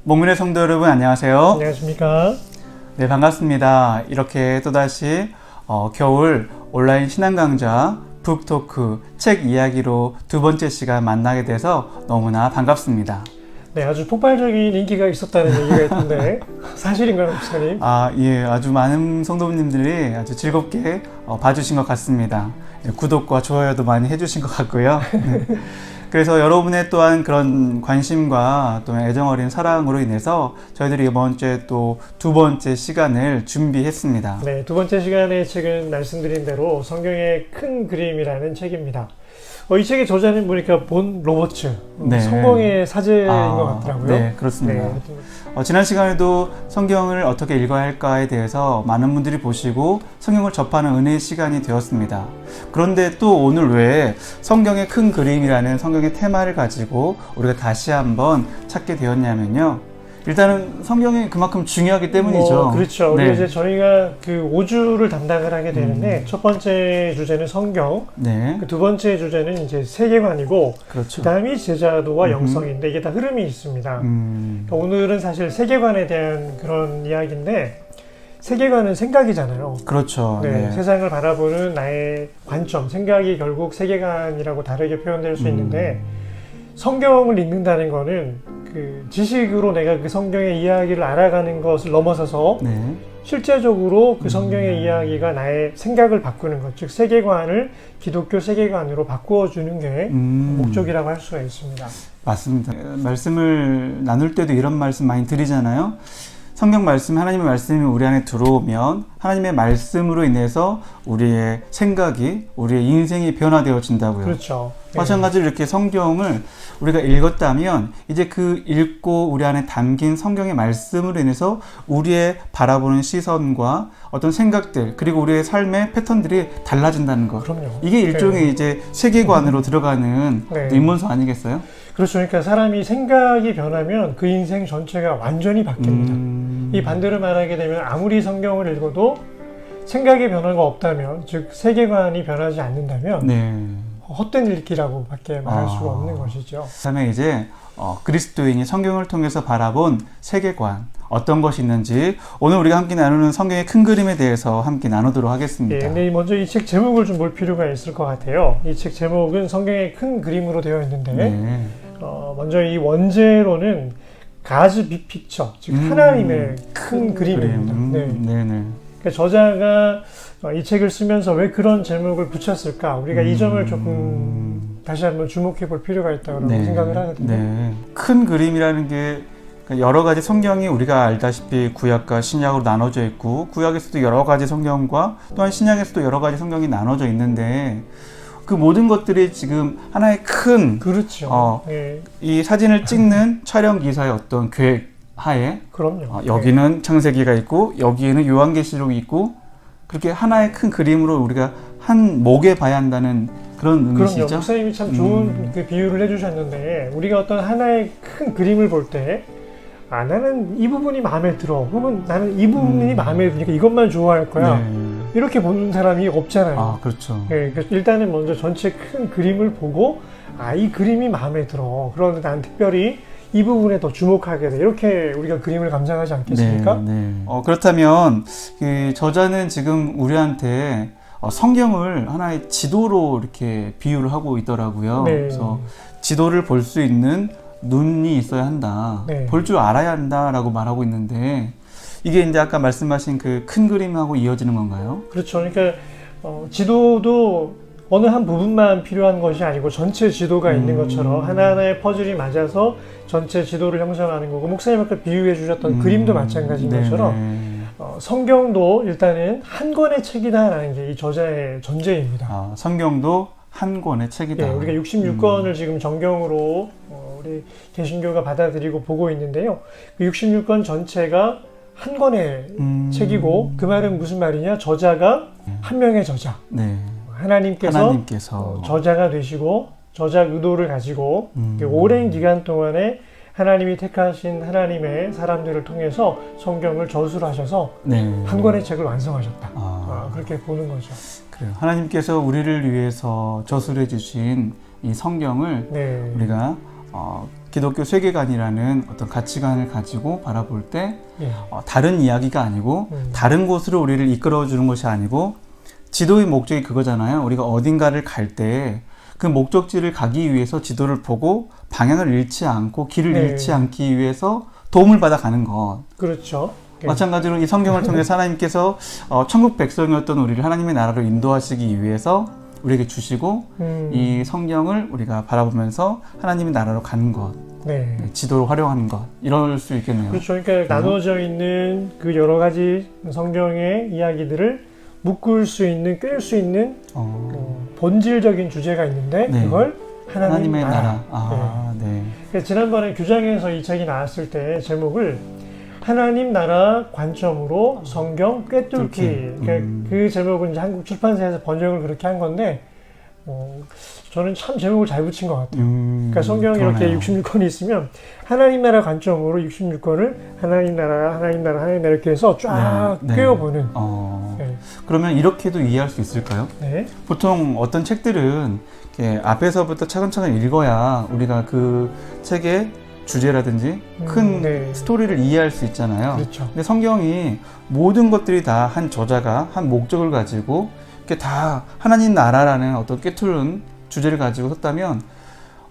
목문의 성도 여러분 안녕하세요. 안녕하십니까. 네, 반갑습니다. 이렇게 또다시 겨울 온라인 신앙 강좌 북토크 책 이야기로 두 번째 시간 만나게 돼서 너무나 반갑습니다. 네, 아주 폭발적인 인기가 있었다는 얘기가 있던데 사실인가요, 목사님? 예, 아주 많은 성도님들이 아주 즐겁게 봐주신 것 같습니다. 구독과 좋아요도 많이 해주신 것 같고요. 네. 그래서 여러분의 또한 그런 관심과 또 애정 어린 사랑으로 인해서 저희들이 이번 주에 또 두 번째 시간을 준비했습니다. 네, 두 번째 시간의 책은 말씀드린 대로 성경의 큰 그림이라는 책입니다. 이 책의 저자는 보니까 본 로버츠, 네. 성공의 사제인 것 같더라고요. 네, 그렇습니다. 네. 지난 시간에도 성경을 어떻게 읽어야 할까에 대해서 많은 분들이 보시고 성경을 접하는 은혜의 시간이 되었습니다. 그런데 또 오늘 왜 성경의 큰 그림이라는 성경의 테마를 가지고 우리가 다시 한번 찾게 되었냐면요. 일단은 성경이 그만큼 중요하기 때문이죠. 그렇죠. 네. 우리가 이제 저희가 그 5주를 담당을 하게 되는데 첫 번째 주제는 성경, 네. 그 두 번째 주제는 이제 세계관이고, 그렇죠. 그다음이 제자도와 영성인데 이게 다 흐름이 있습니다. 그러니까 오늘은 사실 세계관에 대한 그런 이야기인데, 세계관은 생각이잖아요. 그렇죠. 네, 네. 세상을 바라보는 나의 관점, 생각이 결국 세계관이라고 다르게 표현될 수 있는데, 성경을 읽는다는 거는 그 지식으로 내가 그 성경의 이야기를 알아가는 것을 넘어서서 네. 실제적으로 그 성경의 이야기가 나의 생각을 바꾸는 것, 즉 세계관을 기독교 세계관으로 바꾸어주는 게 목적이라고 할 수가 있습니다. 맞습니다. 말씀을 나눌 때도 이런 말씀 많이 드리잖아요. 성경 말씀, 하나님의 말씀이 우리 안에 들어오면 하나님의 말씀으로 인해서 우리의 생각이, 우리의 인생이 변화되어진다고요. 그렇죠. 마찬가지로 이렇게 성경을 우리가 읽었다면 이제 그 읽고 우리 안에 담긴 성경의 말씀으로 인해서 우리의 바라보는 시선과 어떤 생각들 그리고 우리의 삶의 패턴들이 달라진다는 것. 그럼요. 이게 일종의 네. 이제 세계관으로 들어가는 네. 입문서 아니겠어요? 그렇죠. 그러니까 사람이 생각이 변하면 그 인생 전체가 완전히 바뀝니다. 이 반대로 말하게 되면 아무리 성경을 읽어도 생각의 변화가 없다면, 즉 세계관이 변하지 않는다면 네. 헛된 읽기라고 밖에 말할 수가 없는 것이죠. 그다음에 이제 그리스도인이 성경을 통해서 바라본 세계관 어떤 것이 있는지 오늘 우리가 함께 나누는 성경의 큰 그림에 대해서 함께 나누도록 하겠습니다. 예, 근데 먼저 이 책 제목을 좀 볼 필요가 있을 것 같아요. 이 책 제목은 성경의 큰 그림으로 되어 있는데 네. 먼저 이 원제로는 God's Big Picture, 즉 하나님의 큰 그림입니다. 네. 네네. 그러니까 저자가 이 책을 쓰면서 왜 그런 제목을 붙였을까? 우리가 이 점을 조금 다시 한번 주목해 볼 필요가 있다고 생각을 하거든요. 네. 큰 그림이라는 게 여러 가지 성경이 우리가 알다시피 구약과 신약으로 나눠져 있고 구약에서도 여러 가지 성경과 또한 신약에서도 여러 가지 성경이 나눠져 있는데 그 모든 것들이 지금 하나의 큰 그렇죠. 네. 이 사진을 찍는 촬영 기사의 어떤 계획 하에 그럼요. 여기는 창세기가 있고 여기에는 요한계시록이 있고 그렇게 하나의 큰 그림으로 우리가 한 목에 봐야 한다는 그런 의미시죠? 그럼요. 목사님이 참 좋은 그 비유를 해주셨는데 우리가 어떤 하나의 큰 그림을 볼 때 나는 이 부분이 마음에 들어 혹은 나는 이 부분이 마음에 드니까 이것만 좋아할 거야. 네. 이렇게 보는 사람이 없잖아요. 그렇죠. 네, 그래서 일단은 먼저 전체 큰 그림을 보고 이 그림이 마음에 들어. 그런데 난 특별히 이 부분에 더 주목하게 돼. 이렇게 우리가 그림을 감상하지 않겠습니까? 네, 네. 그렇다면 그 저자는 지금 우리한테 성경을 하나의 지도로 이렇게 비유를 하고 있더라고요. 네. 그래서 지도를 볼 수 있는 눈이 있어야 한다. 네. 볼 줄 알아야 한다라고 말하고 있는데 이게 이제 아까 말씀하신 그 큰 그림하고 이어지는 건가요? 그렇죠. 그러니까 지도도 어느 한 부분만 필요한 것이 아니고 전체 지도가 있는 것처럼 하나하나의 퍼즐이 맞아서 전체 지도를 형성하는 거고 목사님 아까 비유해 주셨던 그림도 마찬가지인 것처럼 성경도 일단은 한 권의 책이다라는 게 이 저자의 전제입니다. 성경도 한 권의 책이다. 네, 우리가 66권을 지금 정경으로 우리 개신교가 받아들이고 보고 있는데요. 그 66권 전체가 한 권의 책이고 그 말은 무슨 말이냐? 저자가 한 명의 저자. 네. 하나님께서 저자가 되시고 저작 의도를 가지고 오랜 기간 동안에 하나님이 택하신 하나님의 사람들을 통해서 성경을 저술하셔서 한 권의 책을 완성하셨다. 그렇게 보는 거죠. 그래요. 하나님께서 우리를 위해서 저술해 주신 이 성경을 우리가 기독교 세계관이라는 어떤 가치관을 가지고 바라볼 때 예. 다른 이야기가 아니고 다른 곳으로 우리를 이끌어 주는 것이 아니고 지도의 목적이 그거잖아요. 우리가 어딘가를 갈 때 그 목적지를 가기 위해서 지도를 보고 방향을 잃지 않고 길을 네. 잃지 않기 위해서 도움을 받아 가는 것. 그렇죠. 예. 마찬가지로 이 성경을 통해서 하나님께서 천국 백성이었던 우리를 하나님의 나라로 인도하시기 위해서 우리에게 주시고 이 성경을 우리가 바라보면서 하나님의 나라로 가는 것, 네. 지도로 활용하는 것, 이럴 수 있겠네요. 그렇죠. 그러니까 나누어져 있는 그 여러 가지 성경의 이야기들을 묶을 수 있는, 꿰을 수 있는 본질적인 주제가 있는데 네. 그걸 하나님의 나라. 네. 그래서 지난번에 규장에서 이 책이 나왔을 때 제목을 하나님 나라 관점으로 성경 꿰뚫기. 그러니까 그 제목은 이제 한국 출판사에서 번역을 그렇게 한 건데 저는 참 제목을 잘 붙인 것 같아요. 그러니까 성경이 이렇게 66권이 있으면 하나님 나라 관점으로 66권을 하나님 나라 이렇게 해서 쫙 꿰어보는. 네. 그러면 이렇게도 이해할 수 있을까요? 네. 보통 어떤 책들은 이렇게 앞에서부터 차근차근 읽어야 우리가 그 책의 주제라든지 큰 네. 스토리를 이해할 수 있잖아요. 그렇죠. 근데 성경이 모든 것들이 다 한 저자가 한 목적을 가지고 이렇게 다 하나님 나라라는 어떤 꿰뚫은 주제를 가지고 썼다면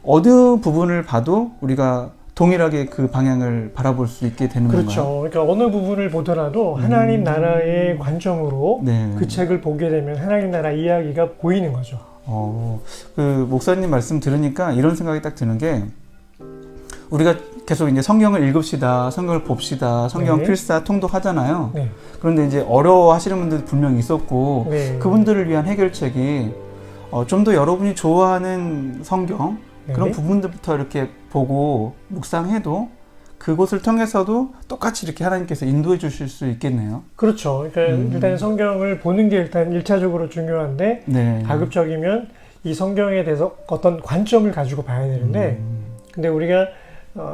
어느 부분을 봐도 우리가 동일하게 그 방향을 바라볼 수 있게 되는 그렇죠. 건가요? 그러니까 어느 부분을 보더라도 하나님 나라의 관점으로 네. 그 책을 보게 되면 하나님 나라 이야기가 보이는 거죠. 그 목사님 말씀 들으니까 이런 생각이 딱 드는 게 우리가 계속 이제 성경을 읽읍시다, 성경을 봅시다, 성경 네. 필사 통독하잖아요. 네. 그런데 이제 어려워하시는 분들 분명히 있었고 네. 그분들을 위한 해결책이 좀 더 여러분이 좋아하는 성경 네. 그런 부분들부터 이렇게 보고 묵상해도 그곳을 통해서도 똑같이 이렇게 하나님께서 인도해 주실 수 있겠네요. 그렇죠. 그러니까 일단 성경을 보는 게 일단 1차적으로 중요한데 네. 가급적이면 이 성경에 대해서 어떤 관점을 가지고 봐야 되는데 근데 우리가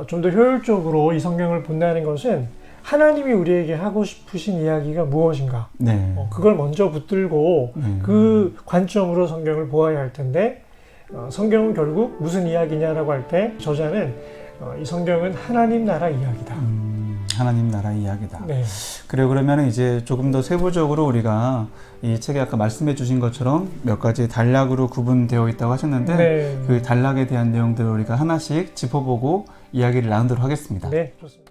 좀 더 효율적으로 이 성경을 본다는 것은 하나님이 우리에게 하고 싶으신 이야기가 무엇인가 네. 그걸 먼저 붙들고 그 관점으로 성경을 보아야 할 텐데 성경은 결국 무슨 이야기냐라고 할 때 저자는 이 성경은 하나님 나라 이야기다. 하나님 나라 이야기다. 네. 그래요. 그러면 이제 조금 더 세부적으로 우리가 이 책에 아까 말씀해 주신 것처럼 몇 가지 단락으로 구분되어 있다고 하셨는데 네. 그 단락에 대한 내용들을 우리가 하나씩 짚어보고 이야기를 나누도록 하겠습니다. 네, 좋습니다.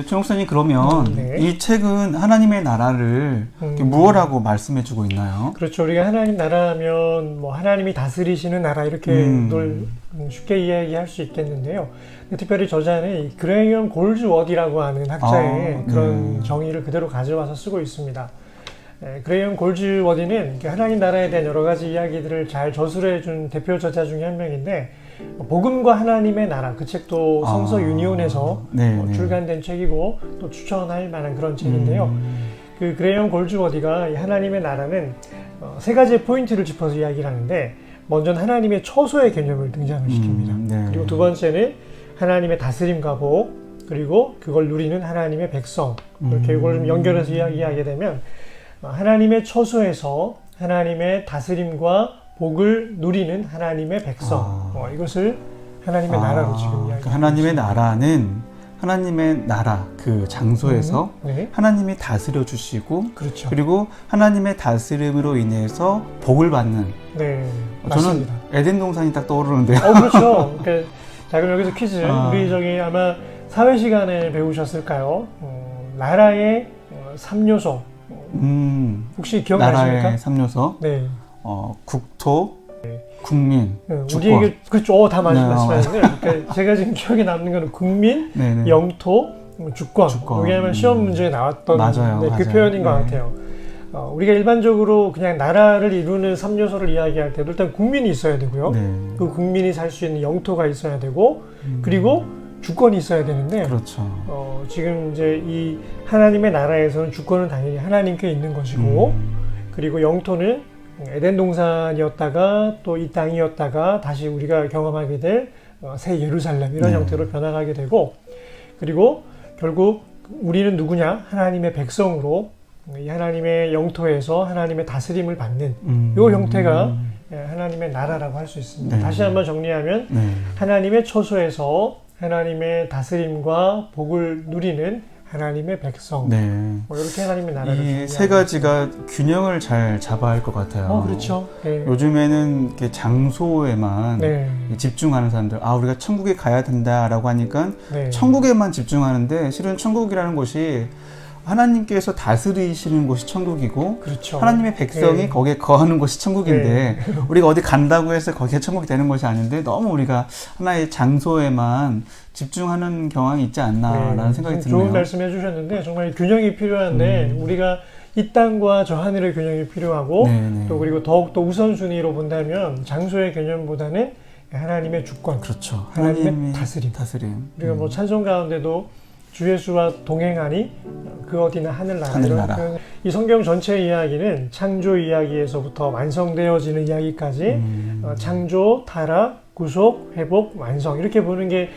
최 목사님 그러면 네. 이 책은 하나님의 나라를 무엇라고 말씀해 주고 있나요? 그렇죠. 우리가 하나님 나라면 뭐 하나님이 다스리시는 나라 이렇게 쉽게 이야기할 수 있겠는데요. 특별히 저자는 이 그레이엄 골즈워디라고 하는 학자의 그런 정의를 그대로 가져와서 쓰고 있습니다. 그레이엄 골즈워디는 하나님 나라에 대한 여러 가지 이야기들을 잘 저술해 준 대표 저자 중에 한 명인데 복음과 하나님의 나라 그 책도 성서 유니온에서 출간된 책이고 또 추천할 만한 그런 책인데요. 그 그레이엄 골즈워디가 이 하나님의 나라는 세 가지의 포인트를 짚어서 이야기를 하는데 먼저는 하나님의 처소의 개념을 등장을 시킵니다. 그리고 두 번째는 하나님의 다스림과 복, 그리고 그걸 누리는 하나님의 백성. 이렇게 이걸 좀 연결해서 이야기하게 되면 하나님의 처소에서 하나님의 다스림과 복을 누리는 하나님의 백성. 이것을 하나님의 나라로 지금 이야기합니다. 하나님의 나라는 하나님의 나라 그 장소에서 하나님이 다스려 주시고 그렇죠. 그리고 하나님의 다스림으로 인해서 복을 받는. 네, 저는 맞습니다. 에덴 동산이 딱 떠오르는데요. 그렇죠. 자, 그럼 여기서 퀴즈. 우리 저기 아마 사회 시간에 배우셨을까요? 나라의 3요소. 혹시 기억나십니까? 나라의 3요소. 네. 국토, 국민, 주권. 우리에게 그렇죠. 다 말씀하시는데 그러니까 제가 지금 기억에 남는 거는 국민, 영토, 주권. 이게 아마 시험 문제에 나왔던 그 표현인 것 같아요. 우리가 일반적으로 그냥 나라를 이루는 3요소를 이야기할 때도 일단 국민이 있어야 되고요. 그 국민이 살 수 있는 영토가 있어야 되고 그리고 주권이 있어야 되는데 그렇죠. 지금 이제 이 하나님의 나라에서는 주권은 당연히 하나님께 있는 것이고 그리고 영토는 에덴 동산이었다가 또 이 땅이었다가 다시 우리가 경험하게 될 새 예루살렘 이런 형태로 변화하게 되고 그리고 결국 우리는 누구냐? 하나님의 백성으로 이 하나님의 영토에서 하나님의 다스림을 받는 이 형태가 하나님의 나라라고 할 수 있습니다. 네. 다시 한번 정리하면 네. 하나님의 처소에서 하나님의 다스림과 복을 누리는 하나님의 백성. 네. 뭐 이렇게 하나님의 나라를 이 세 가지가 균형을 잘 잡아야 할 것 같아요. 그렇죠. 네. 요즘에는 이렇게 장소에만 네. 집중하는 사람들, 우리가 천국에 가야 된다라고 하니까 네. 천국에만 집중하는데 실은 천국이라는 곳이 하나님께서 다스리시는 곳이 천국이고 그렇죠. 하나님의 백성이 네. 거기에 거하는 곳이 천국인데 우리가 어디 간다고 해서 거기에 천국이 되는 것이 아닌데 너무 우리가 하나의 장소에만 집중하는 경향이 있지 않나라는 생각이 드네요. 좋은 말씀 해주셨는데 정말 균형이 필요한데 우리가 이 땅과 저 하늘의 균형이 필요하고 네네. 또 그리고 더욱더 우선순위로 본다면 장소의 개념보다는 하나님의 주권, 그렇죠. 하나님의 다스림. 우리가 뭐 찬송 가운데도 주 예수와 동행하니 그 어디나 하늘나라. 하늘나라. 이 성경 전체 이야기는 창조 이야기에서부터 완성되어지는 이야기까지 창조, 타락, 구속, 회복, 완성 이렇게 보는 게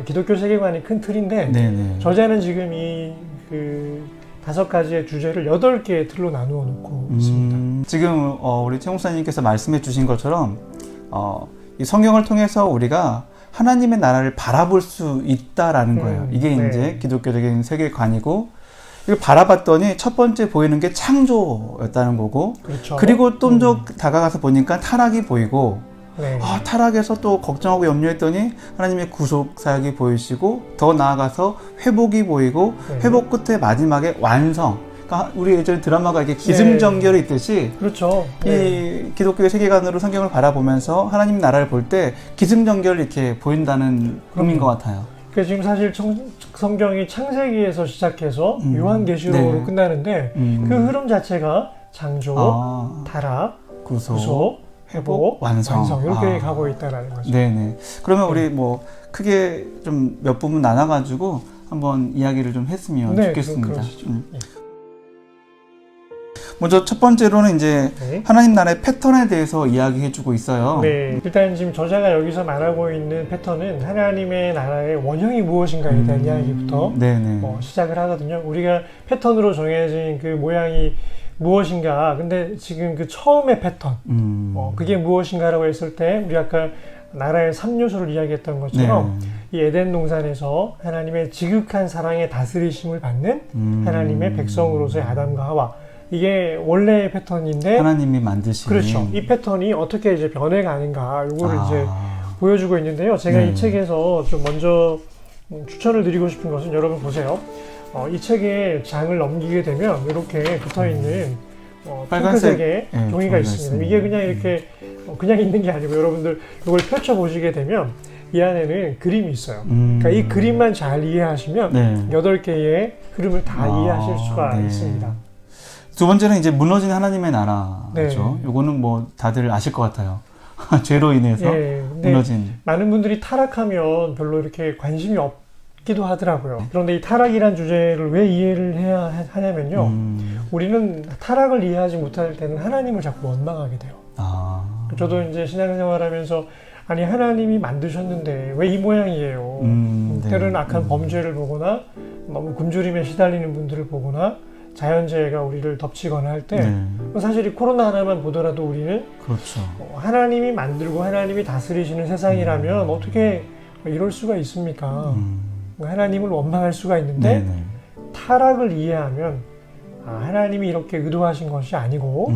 기독교 세계관의 큰 틀인데 네네. 저자는 지금 이 5가지의 주제를 8개의 틀로 나누어 놓고 있습니다. 지금 우리 최 목사님께서 말씀해 주신 것처럼 이 성경을 통해서 우리가 하나님의 나라를 바라볼 수 있다라는 거예요. 이게 네. 이제 기독교적인 세계관이고 이걸 바라봤더니 첫 번째 보이는 게 창조였다는 거고 그렇죠. 그리고 좀 더 다가가서 보니까 타락이 보이고 네. 타락에서 또 걱정하고 염려했더니 하나님의 구속 사역이 보이시고 더 나아가서 회복이 보이고 네. 회복 끝에 마지막에 완성. 그러니까 우리 예전에 드라마가 이렇게 기승전결이 있듯이 그렇죠. 이 기독교의 세계관으로 성경을 바라보면서 하나님 나라를 볼 때 기승전결이 이렇게 보인다는 의미인 것 같아요. 그러니까 지금 사실 성경이 창세기에서 시작해서 요한계시록으로 네. 끝나는데 그 흐름 자체가 창조, 타락, 구속, 회복, 완성 이렇게 가고 있다는 거죠. 네네. 그러면 우리 뭐 크게 좀 몇 부분 나눠가지고 한번 이야기를 좀 했으면 좋겠습니다. 그러시죠. 먼저 첫 번째로는 이제 네. 하나님 나라의 패턴에 대해서 이야기해주고 있어요. 네, 일단 지금 저자가 여기서 말하고 있는 패턴은 하나님의 나라의 원형이 무엇인가에 대한 이야기부터 네네. 시작을 하거든요. 우리가 패턴으로 정해진 그 모양이 무엇인가, 근데 지금 그 처음의 패턴, 그게 무엇인가라고 했을 때 우리 아까 나라의 3요소를 이야기했던 것처럼 이 에덴 동산에서 하나님의 지극한 사랑의 다스리심을 받는 하나님의 백성으로서의 아담과 하와, 이게 원래의 패턴인데 하나님이 만드신 그렇죠. 이 패턴이 어떻게 이제 변해가는가 요거를 이제 보여주고 있는데요. 제가 이 책에서 좀 먼저 추천을 드리고 싶은 것은 여러분 보세요. 이 책의 장을 넘기게 되면 이렇게 붙어있는 핑크색의 종이가 있습니다. 이게 그냥 이렇게 그냥 있는 게 아니고 여러분들 이걸 펼쳐보시게 되면 이 안에는 그림이 있어요. 그러니까 이 그림만 잘 이해하시면 8개의 흐름을 다 이해하실 수가 있습니다. 두 번째는 이제 무너진 하나님의 나라죠. 요거는 뭐 다들 아실 것 같아요. 죄로 인해서 무너진. 많은 분들이 타락하면 별로 이렇게 관심이 없기도 하더라고요. 그런데 이 타락이란 주제를 왜 이해를 해야 하냐면요. 우리는 타락을 이해하지 못할 때는 하나님을 자꾸 원망하게 돼요. 저도 이제 신앙생활하면서 아니 하나님이 만드셨는데 왜 이 모양이에요. 때로는 악한 범죄를 보거나 너무 굶주림에 시달리는 분들을 보거나 자연재해가 우리를 덮치거나 할 때 사실 이 코로나 하나만 보더라도 우리는 그렇죠. 하나님이 만들고 하나님이 다스리시는 세상이라면 어떻게 이럴 수가 있습니까? 하나님을 원망할 수가 있는데 타락을 이해하면 하나님이 이렇게 의도하신 것이 아니고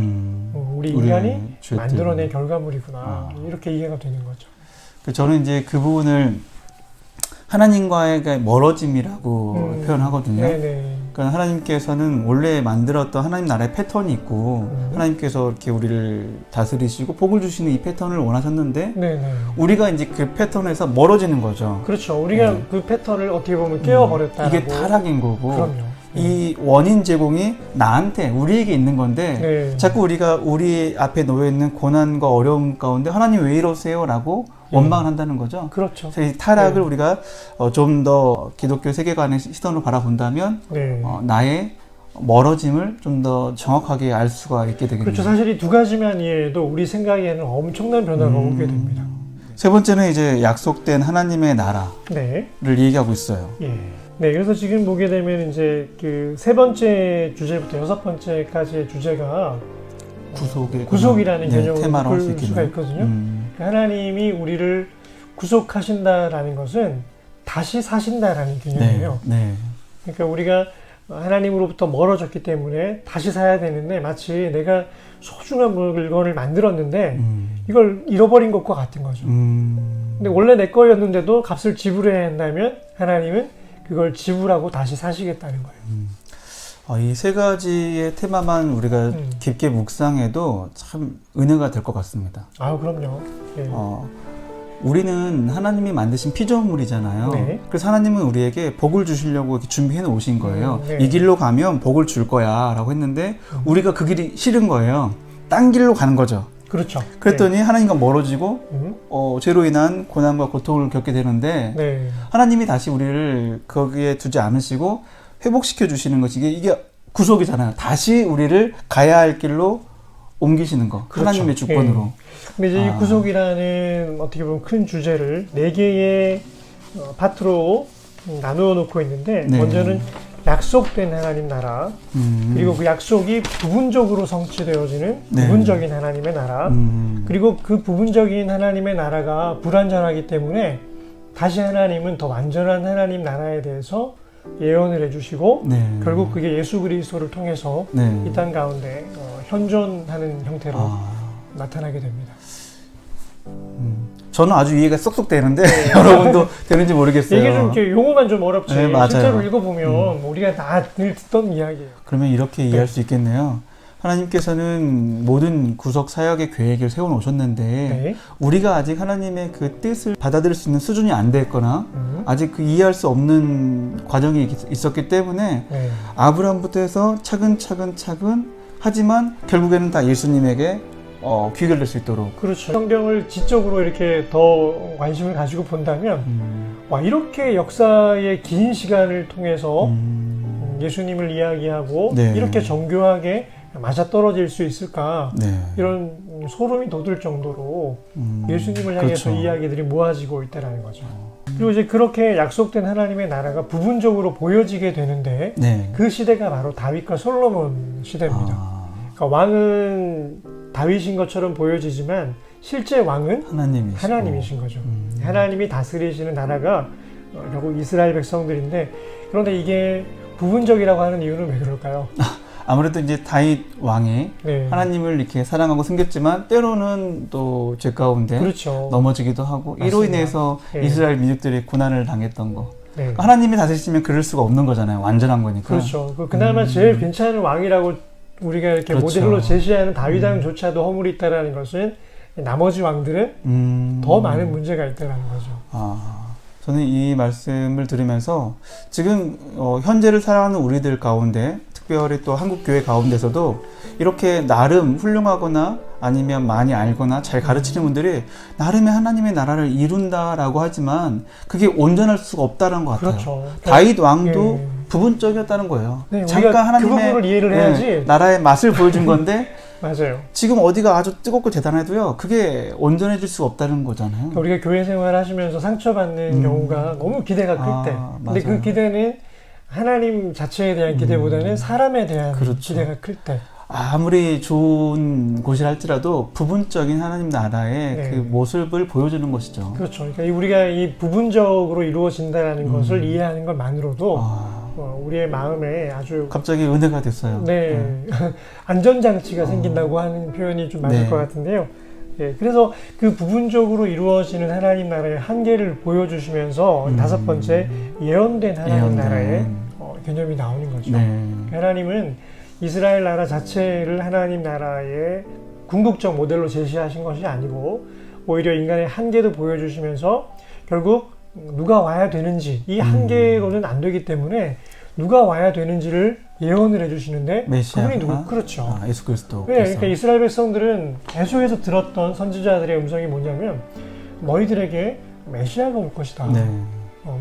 우리 인간이 만들어낸 결과물이구나 이렇게 이해가 되는 거죠. 저는 이제 그 부분을 하나님과의 멀어짐이라고 표현하거든요. 그러니까 하나님께서는 원래 만들었던 하나님 나라의 패턴이 있고 하나님께서 이렇게 우리를 다스리시고 복을 주시는 이 패턴을 원하셨는데 우리가 이제 그 패턴에서 멀어지는 거죠. 그렇죠. 우리가 그 패턴을 어떻게 보면 깨워버렸다라고. 이게 타락인 거고. 그럼요. 이 원인 제공이 나한테 우리에게 있는 건데 자꾸 우리가 우리 앞에 놓여 있는 고난과 어려움 가운데 하나님 왜 이러세요? 라고 원망을 한다는 거죠. 그렇죠. 그래서 이 타락을 우리가 좀 더 기독교 세계관의 시선으로 바라본다면 나의 멀어짐을 좀 더 정확하게 알 수가 있게 되겠네요. 그렇죠. 사실 이 2가지만 이해해도 우리 생각에는 엄청난 변화가 오게 됩니다. 세 번째는 이제 약속된 하나님의 나라를 얘기하고 있어요. 네, 그래서 지금 보게 되면 이제 그 3번째 주제부터 6번째까지의 주제가 구속이라는 네, 개념으로 테마로 할 수 볼 수가 있겠네요. 있거든요. 하나님이 우리를 구속하신다라는 것은 다시 사신다라는 개념이에요. 네. 그러니까 우리가 하나님으로부터 멀어졌기 때문에 다시 사야 되는데 마치 내가 소중한 물건을 만들었는데 이걸 잃어버린 것과 같은 거죠. 근데 원래 내 거였는데도 값을 지불해야 한다면 하나님은 그걸 지불하고 다시 사시겠다는 거예요. 이 세 가지의 테마만 우리가 깊게 묵상해도 참 은혜가 될 것 같습니다. 아, 그럼요. 예. 우리는 하나님이 만드신 피조물이잖아요. 네. 그래서 하나님은 우리에게 복을 주시려고 이렇게 준비해 놓으신 거예요. 네. 이 길로 가면 복을 줄 거야 라고 했는데 우리가 그 길이 싫은 거예요. 딴 길로 가는 거죠. 그렇죠. 그랬더니 하나님과 멀어지고 죄로 인한 고난과 고통을 겪게 되는데 네. 하나님이 다시 우리를 거기에 두지 않으시고 회복시켜 주시는 것이 이게 구속이잖아요. 다시 우리를 가야 할 길로 옮기시는 거. 그렇죠. 하나님의 주권으로. 근데 이제 이 구속이라는 어떻게 보면 큰 주제를 네 개의 파트로 나누어 놓고 있는데 네. 먼저는 약속된 하나님 나라, 그리고 그 약속이 부분적으로 성취되어지는 네. 부분적인 하나님의 나라, 그리고 그 부분적인 하나님의 나라가 불완전하기 때문에 다시 하나님은 더 완전한 하나님 나라에 대해서 예언을 해주시고 네. 결국 그게 예수 그리스도를 통해서 네. 이 땅 가운데 현존하는 형태로 나타나게 됩니다. 저는 아주 이해가 쏙쏙 되는데 여러분도 되는지 모르겠어요. 이게 좀 이렇게 용어만 좀 어렵지. 네, 맞아요. 실제로 읽어보면 우리가 다 늘 듣던 이야기예요. 그러면 이렇게 이해할 수 있겠네요. 하나님께서는 모든 구속 사역의 계획을 세워놓으셨는데 네. 우리가 아직 하나님의 그 뜻을 받아들일 수 있는 수준이 안 됐거나 아직 그 이해할 수 없는 과정이 있었기 때문에 네. 아브라함부터 해서 차근차근 하지만 결국에는 다 예수님에게 귀결될 수 있도록. 그렇죠. 성경을 지적으로 이렇게 더 관심을 가지고 본다면 와, 이렇게 역사의 긴 시간을 통해서 예수님을 이야기하고 네. 이렇게 정교하게 맞아떨어질 수 있을까 네. 이런 소름이 돋을 정도로 예수님을 향해서 그렇죠. 이야기들이 모아지고 있다는 거죠. 그리고 이제 그렇게 약속된 하나님의 나라가 부분적으로 보여지게 되는데 네. 그 시대가 바로 다윗과 솔로몬 시대입니다. 그러니까 왕은 다윗인 것처럼 보여지지만 실제 왕은 하나님이신 거죠. 하나님이 다스리시는 나라가 결국 이스라엘 백성들인데 그런데 이게 부분적이라고 하는 이유는 왜 그럴까요? 아무래도 이제 다윗 왕이 네. 하나님을 이렇게 사랑하고 섬겼지만 때로는 또 죄 가운데 그렇죠. 넘어지기도 하고 맞습니다. 이로 인해서 네. 이스라엘 민족들이 고난을 당했던 거. 네. 그러니까 하나님이 다스리시면 그럴 수가 없는 거잖아요. 완전한 거니까. 그렇죠. 그나마 제일 괜찮은 왕이라고 우리가 이렇게 그렇죠. 모델로 제시하는 다윗 왕조차도 허물이 있다라는 것은 나머지 왕들은 더 많은 문제가 있다는 거죠. 저는 이 말씀을 들으면서 지금 현재를 살아가는 우리들 가운데 특별히 또 한국 교회 가운데서도 이렇게 나름 훌륭하거나 아니면 많이 알거나 잘 가르치는 분들이 나름의 하나님의 나라를 이룬다라고 하지만 그게 온전할 수가 없다는 것 같아요. 그렇죠. 다윗 왕도 부분적이었다는 거예요. 네, 잠깐 하나님의 그 부분을 이해를 해야지. 나라의 맛을 보여준 건데 맞아요. 지금 어디가 아주 뜨겁고 대단해도요. 그게 온전해질 수가 없다는 거잖아요. 우리가 교회 생활 하시면서 상처받는 경우가 너무 기대가 클 때. 근데 맞아요. 그 기대는 하나님 자체에 대한 기대보다는 사람에 대한 그렇죠. 기대가 클 때. 아무리 좋은 곳이라 할지라도 부분적인 하나님 나라의 네. 그 모습을 보여주는 것이죠. 그렇죠. 그러니까 우리가 이 부분적으로 이루어진다는 것을 이해하는 것만으로도 우리의 마음에 아주 갑자기 은혜가 됐어요. 네. 안전장치가 생긴다고 하는 표현이 좀 맞을 네. 것 같은데요. 예, 그래서 그 부분적으로 이루어지는 하나님 나라의 한계를 보여주시면서 다섯 번째 예언된 하나님 나라의 개념이 나오는 거죠. 네. 하나님은 이스라엘 나라 자체를 하나님 나라의 궁극적 모델로 제시하신 것이 아니고 오히려 인간의 한계도 보여주시면서 결국 누가 와야 되는지 이 한계로는 안 되기 때문에 누가 와야 되는지를 예언을 해주시는데 메시아가? 그분이 누구? 그렇죠. 예수 그리스도. 네, 그러니까 이스라엘 백성들은 계속해서 들었던 선지자들의 음성이 뭐냐면 너희들에게 메시아가 올 것이다. 네.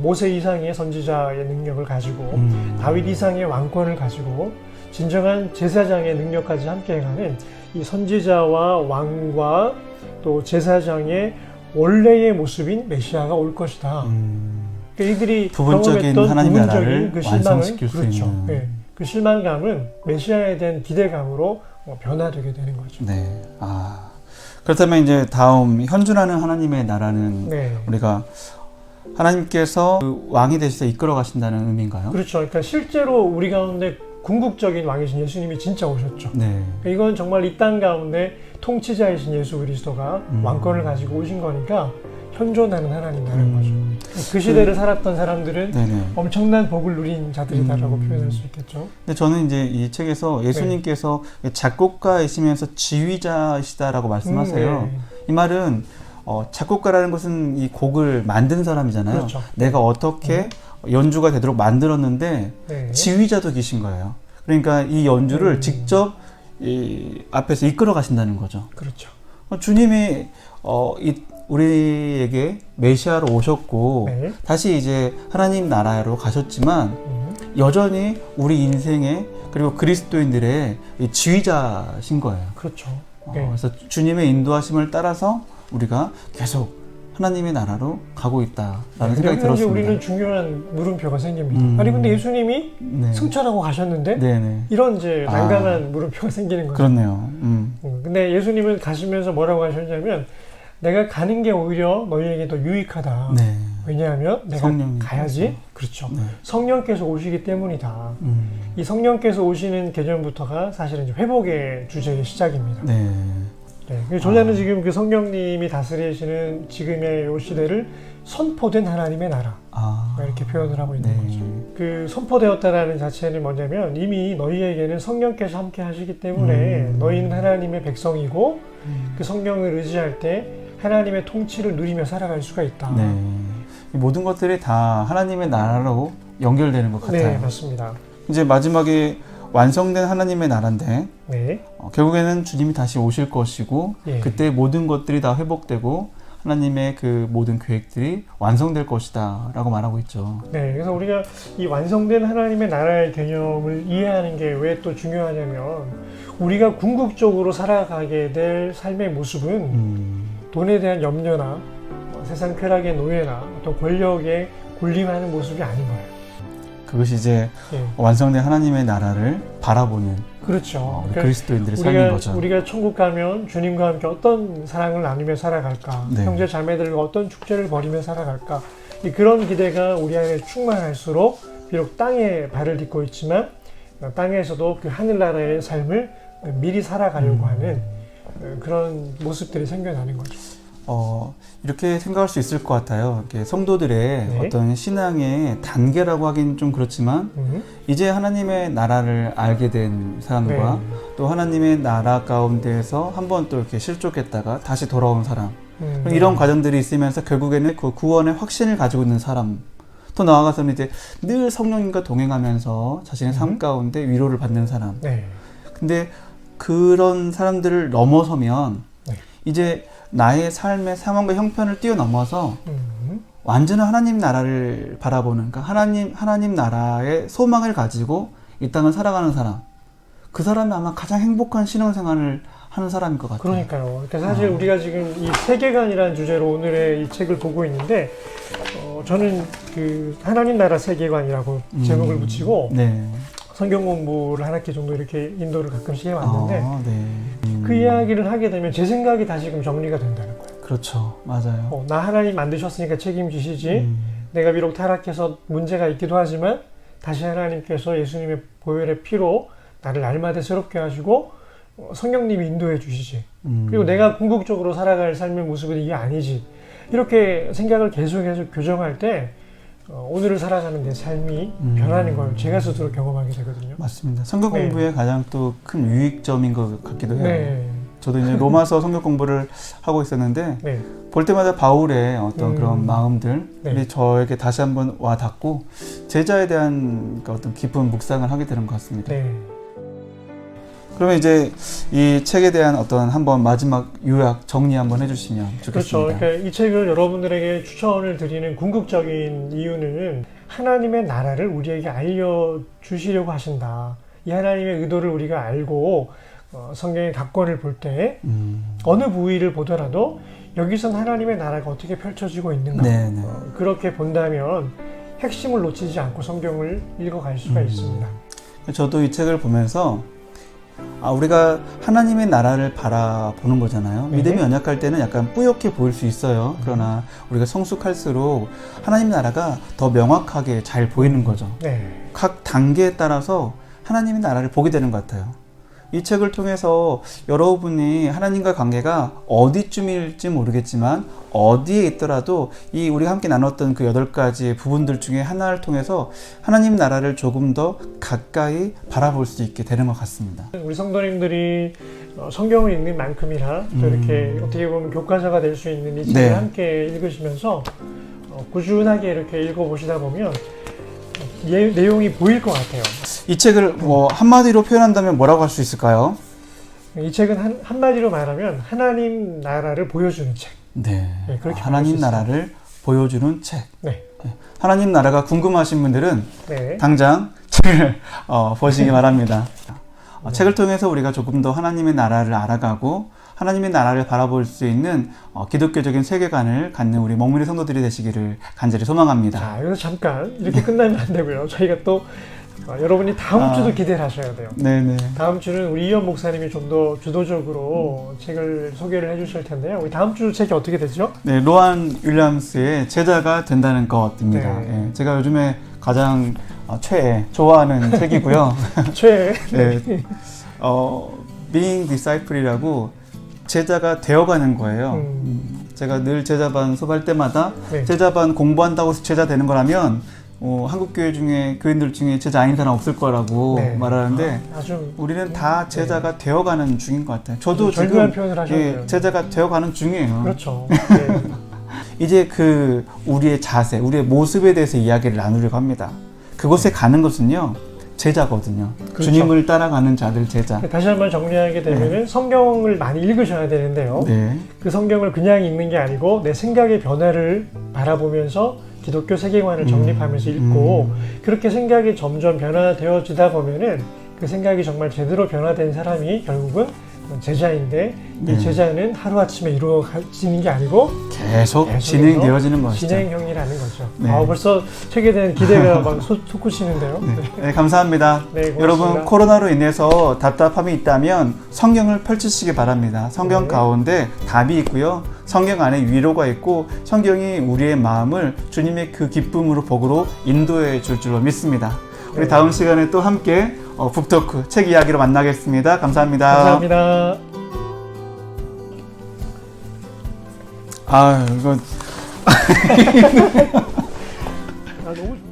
모세 이상의 선지자의 능력을 가지고 다윗 이상의 왕권을 가지고 진정한 제사장의 능력까지 함께 해가는 이 선지자와 왕과 또 제사장의 원래의 모습인 메시아가 올 것이다. 그러니까 이들이 부분적인 경험했던 하나님 부분적인 나라를 그 실망은 완성시킬 수 그렇죠. 있는. 네, 그 실망감은 메시아에 대한 기대감으로 변화되게 되는 거죠. 네. 그렇다면 이제 다음 현존하는 하나님의 나라는 네. 우리가 하나님께서 그 왕이 되셔서 이끌어 가신다는 의미인가요? 그렇죠. 그러니까 실제로 우리 가운데 궁극적인 왕이신 예수님이 진짜 오셨죠. 네. 그러니까 이건 정말 이 땅 가운데 통치자이신 예수 그리스도가 왕권을 가지고 오신 거니까 현존하는 하나님 나라인 거죠. 그 시대를 살았던 사람들은 네네. 엄청난 복을 누린 자들이다라고 표현할 수 있겠죠. 근데 저는 이제 이 책에서 예수님께서 작곡가이시면서 지휘자이시다라고 말씀하세요. 네. 이 말은 작곡가라는 것은 이 곡을 만든 사람이잖아요. 그렇죠. 내가 어떻게 연주가 되도록 만들었는데 네. 지휘자도 계신 거예요. 그러니까 이 연주를 직접 이 앞에서 이끌어 가신다는 거죠. 그렇죠. 주님이 우리에게 메시아로 오셨고 네. 다시 이제 하나님 나라로 가셨지만 여전히 우리 인생의 그리고 그리스도인들의 이 지휘자신 거예요. 그렇죠. 네. 그래서 주님의 인도하심을 따라서 우리가 계속 하나님의 나라로 가고 있다라는 생각이 들었습니다. 우리는 중요한 물음표가 생깁니다. 아니 근데 예수님이 네. 승천하고 가셨는데 네네. 이런 이제 난감한 물음표가 생기는 거죠. 그렇네요. 근데 예수님은 가시면서 뭐라고 하셨냐면 내가 가는 게 오히려 너희에게 더 유익하다. 네. 왜냐하면 내가 성령이 가야지. 그렇죠. 네. 성령께서 오시기 때문이다. 이 성령께서 오시는 개념부터가 사실은 이제 회복의 주제의 시작입니다. 네. 네. 저자는 지금 그 성령님이 다스리시는 지금의 이 시대를 선포된 하나님의 나라 이렇게 표현을 하고 있는 거죠. 그 선포되었다라는 자체는 뭐냐면 이미 너희에게는 성령께서 함께 하시기 때문에 너희는 하나님의 백성이고 그 성령을 의지할 때 하나님의 통치를 누리며 살아갈 수가 있다. 네. 이 모든 것들이 다 하나님의 나라로 연결되는 것 같아요. 네, 맞습니다. 이제 마지막에 완성된 하나님의 나라인데 네. 결국에는 주님이 다시 오실 것이고 그때 모든 것들이 다 회복되고 하나님의 그 모든 계획들이 완성될 것이다 라고 말하고 있죠. 네, 그래서 우리가 이 완성된 하나님의 나라의 개념을 이해하는 게 왜 또 중요하냐면 우리가 궁극적으로 살아가게 될 삶의 모습은 돈에 대한 염려나 세상 쾌락의 노예나 어떤 권력에 군림하는 모습이 아닌 거예요. 그것이 이제 완성된 하나님의 나라를 바라보는 그렇죠. 그리스도인들의 삶인 거죠. 우리가 천국 가면 주님과 함께 어떤 사랑을 나누며 살아갈까, 형제 자매들과 어떤 축제를 벌이며 살아갈까, 그런 기대가 우리 안에 충만할수록 비록 땅에 발을 딛고 있지만 땅에서도 그 하늘나라의 삶을 미리 살아가려고 하는 그런 모습들이 생겨나는 거죠. 이렇게 생각할 수 있을 것 같아요. 성도들의 어떤 신앙의 단계라고 하긴 좀 그렇지만 이제 하나님의 나라를 알게 된 사람과 또 하나님의 나라 가운데에서 한번 또 이렇게 실족했다가 다시 돌아온 사람 이런 과정들이 있으면서 결국에는 그 구원의 확신을 가지고 있는 사람 또 나아가서는 이제 늘 성령님과 동행하면서 자신의 삶 가운데 위로를 받는 사람 근데 그런 사람들을 넘어서면 이제 나의 삶의 상황과 형편을 뛰어넘어서 완전한 하나님 나라를 바라보는 그러니까 하나님 나라의 소망을 가지고 이 땅을 살아가는 사람 그 사람이 아마 가장 행복한 신앙생활을 하는 사람일 것 같아요. 그러니까요. 그러니까 사실 우리가 지금 이 세계관이라는 주제로 오늘의 이 책을 보고 있는데 저는 그 하나님 나라 세계관이라고 제목을 붙이고 성경 공부를 한 학기 정도 이렇게 인도를 가끔씩 해왔는데 그 이야기를 하게 되면 제 생각이 다시금 정리가 된다는 거예요. 그렇죠. 맞아요. 나 하나님 만드셨으니까 책임지시지 내가 비록 타락해서 문제가 있기도 하지만 다시 하나님께서 예수님의 보혈의 피로 나를 날마다 새롭게 하시고 성령님이 인도해 주시지 그리고 내가 궁극적으로 살아갈 삶의 모습은 이게 아니지 이렇게 생각을 계속해서 교정할 때 오늘을 살아가는 내 삶이 변하는 걸 제가 스스로 경험하게 되거든요. 맞습니다. 성경 공부의 가장 또 큰 유익점인 것 같기도 해요. 저도 이제 로마서 성경 공부를 하고 있었는데 볼 때마다 바울의 어떤 그런 마음들이 저에게 다시 한번 와 닿고 제자에 대한 어떤 깊은 묵상을 하게 되는 것 같습니다. 그러면 이제 이 책에 대한 어떤 한번 마지막 요약 정리 한번 해주시면 좋겠습니다. 그렇죠. 그러니까 이 책을 여러분들에게 추천을 드리는 궁극적인 이유는 하나님의 나라를 우리에게 알려주시려고 하신다. 이 하나님의 의도를 우리가 알고 성경의 각권을 볼 때 어느 부위를 보더라도 여기선 하나님의 나라가 어떻게 펼쳐지고 있는가 그렇게 본다면 핵심을 놓치지 않고 성경을 읽어갈 수가 있습니다. 저도 이 책을 보면서 우리가 하나님의 나라를 바라보는 거잖아요. 네. 믿음이 연약할 때는 약간 뿌옇게 보일 수 있어요. 그러나 우리가 성숙할수록 하나님 나라가 더 명확하게 잘 보이는 거죠. 네. 각 단계에 따라서 하나님의 나라를 보게 되는 것 같아요. 이 책을 통해서 여러분이 하나님과 관계가 어디쯤일지 모르겠지만 어디에 있더라도 이 우리가 함께 나눴던 그 8가지 부분들 중에 하나를 통해서 하나님 나라를 조금 더 가까이 바라볼 수 있게 되는 것 같습니다. 우리 성도님들이 성경을 읽는 만큼이나 또 이렇게 어떻게 보면 교과서가 될 수 있는 이 책을 네. 함께 읽으시면서 꾸준하게 이렇게 읽어보시다 보면 내용이 보일 것 같아요. 이 책을 뭐 한마디로 표현한다면 뭐라고 할 수 있을까요? 이 책은 한마디로 말하면 하나님 나라를 보여주는 책. 네, 네, 그렇게 하나님 볼수 있어요. 나라를 보여주는 책. 네. 하나님 나라가 궁금하신 분들은 네. 당장 책을 보시기 바랍니다. 네. 책을 통해서 우리가 조금 더 하나님의 나라를 알아가고 하나님의 나라를 바라볼 수 있는 기독교적인 세계관을 갖는 우리 먹물의 성도들이 되시기를 간절히 소망합니다. 자, 여기서 잠깐 이렇게 끝나면 안 되고요. 저희가 또 여러분이 다음 주도 기대를 하셔야 돼요. 네네. 다음 주는 우리 이현 목사님이 좀 더 주도적으로 책을 소개를 해주실 텐데요. 우리 다음 주 책이 어떻게 되죠? 네, 로안 윌리엄스의 제자가 된다는 것입니다. 네. 예, 제가 요즘에 가장 좋아하는 책이고요. 최. 네, Being Disciple이라고 제자가 되어가는 거예요. 제가 늘 제자반 수업할 때마다 네. 제자반 공부한다고 해서 제자 되는 거라면 한국교회 중에 교인들 중에 제자 아닌 사람 없을 거라고 네. 말하는데 아주 우리는 다 제자가 되어가는 중인 것 같아요. 저도 절묘한 지금 표현을 하셨네요. 제자가 되어가는 중이에요. 그렇죠. 네. 이제 그 우리의 자세, 우리의 모습에 대해서 이야기를 나누려고 합니다. 그곳에 가는 것은요, 제자거든요. 그렇죠. 주님을 따라가는 자들 제자. 다시 한번 정리하게 되면은 성경을 많이 읽으셔야 되는데요. 네. 그 성경을 그냥 읽는 게 아니고 내 생각의 변화를 바라보면서 기독교 세계관을 정립하면서 읽고 그렇게 생각이 점점 변화되어지다 보면은 그 생각이 정말 제대로 변화된 사람이 결국은 제자인데 이 제자는 하루아침에 이루어지는 게 아니고 계속 진행되어지는 것이죠. 진행형이라는 거죠. 네. 벌써 책에 대한 기대가 막 솟구치는데요. 네, 감사합니다. 네, 고맙습니다. 여러분 코로나로 인해서 답답함이 있다면 성경을 펼치시기 바랍니다. 성경 네. 가운데 답이 있고요. 성경 안에 위로가 있고 성경이 우리의 마음을 주님의 그 기쁨으로 복으로 인도해 줄 줄로 믿습니다. 우리 네. 다음 시간에 또 함께 북토크 책 이야기로 만나겠습니다. 감사합니다. 감사합니다. 이건 너무 좋아.